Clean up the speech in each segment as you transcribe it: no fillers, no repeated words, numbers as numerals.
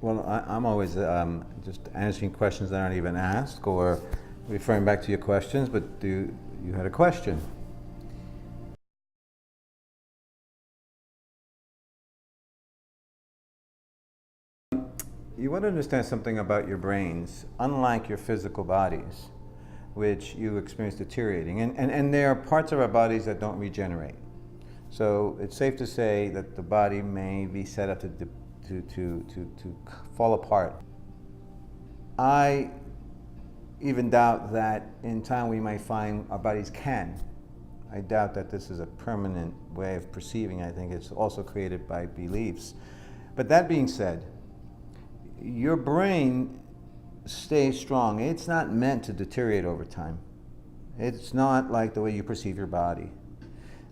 Well, I'm always just answering questions that aren't even asked, or referring back to your questions, but you had a question? You want to understand something about your brains, unlike your physical bodies, which you experience deteriorating. And there are parts of our bodies that don't regenerate. So it's safe to say that the body may be set up to fall apart. I even doubt that in time we might find our bodies can. I doubt that this is a permanent way of perceiving. I think it's also created by beliefs. But that being said, your brain stays strong. It's not meant to deteriorate over time. It's not like the way you perceive your body.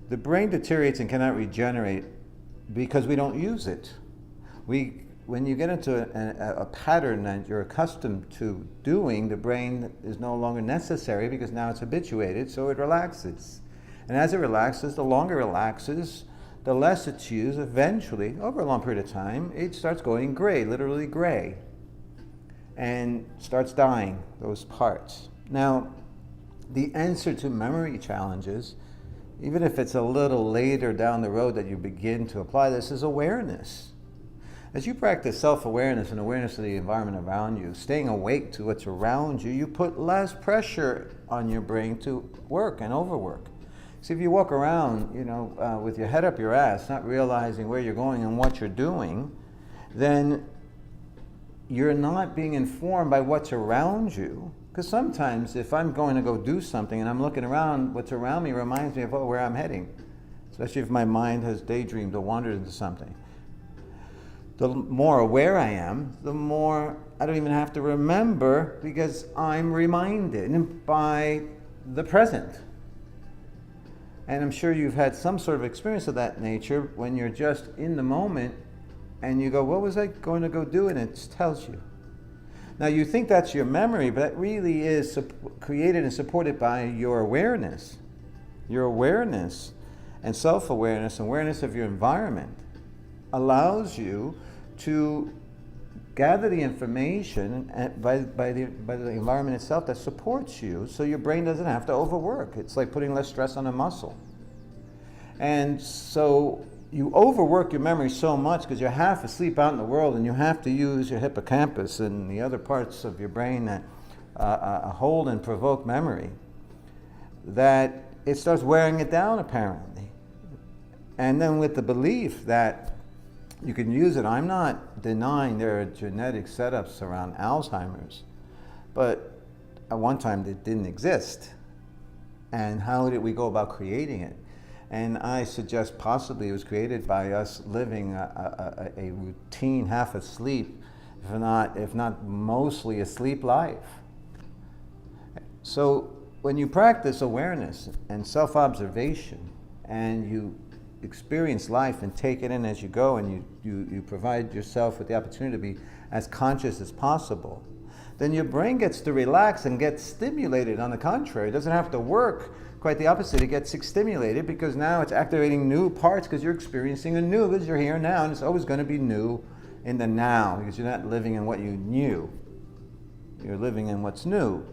The brain deteriorates and cannot regenerate because we don't use it. When you get into a pattern that you're accustomed to doing, the brain is no longer necessary because now it's habituated, so it relaxes. And as it relaxes, the longer it relaxes, the less it's used. Eventually, over a long period of time, it starts going gray, literally gray, and starts dying, those parts. Now, the answer to memory challenges, even if it's a little later down the road that you begin to apply this, is awareness. As you practice self-awareness and awareness of the environment around you, staying awake to what's around you, you put less pressure on your brain to work and overwork. See, if you walk around, with your head up your ass, not realizing where you're going and what you're doing, then you're not being informed by what's around you. Because sometimes if I'm going to go do something and I'm looking around, what's around me reminds me of where I'm heading, especially if my mind has daydreamed or wandered into something. The more aware I am, the more I don't even have to remember because I'm reminded by the present. And I'm sure you've had some sort of experience of that nature when you're just in the moment and you go, what was I going to go do? And it tells you. Now you think that's your memory, but that really is created and supported by your awareness. Your awareness and self-awareness and awareness of your environment allows you to gather the information by the environment itself that supports you, so your brain doesn't have to overwork. It's like putting less stress on a muscle. And so you overwork your memory so much because you're half asleep out in the world and you have to use your hippocampus and the other parts of your brain that hold and provoke memory, that it starts wearing it down apparently. And then with the belief that you can use it. I'm not denying there are genetic setups around Alzheimer's, but at one time it didn't exist. And how did we go about creating it? And I suggest possibly it was created by us living a routine, half asleep, if not mostly asleep life. So when you practice awareness and self-observation and you experience life and take it in as you go, and you provide yourself with the opportunity to be as conscious as possible, then your brain gets to relax and get stimulated. On the contrary, it doesn't have to work. Quite the opposite, it gets stimulated because now it's activating new parts because you're experiencing a new, because you're here now, and it's always going to be new in the now because you're not living in what you knew. You're living in what's new.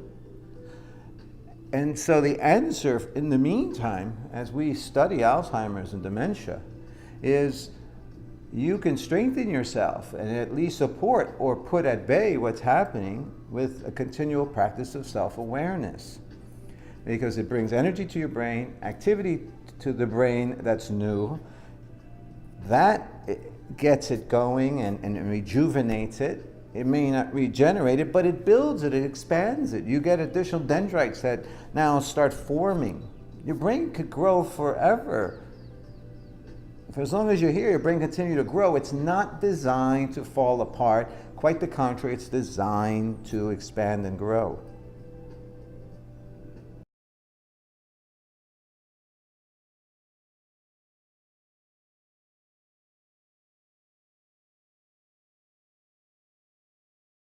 And so the answer in the meantime, as we study Alzheimer's and dementia, is you can strengthen yourself and at least support or put at bay what's happening with a continual practice of self-awareness. Because it brings energy to your brain, activity to the brain that's new. That gets it going and rejuvenates it. It may not regenerate it, but it builds it, it expands it. You get additional dendrites that now start forming. Your brain could grow forever. For as long as you're here, your brain continues to grow. It's not designed to fall apart. Quite the contrary, it's designed to expand and grow.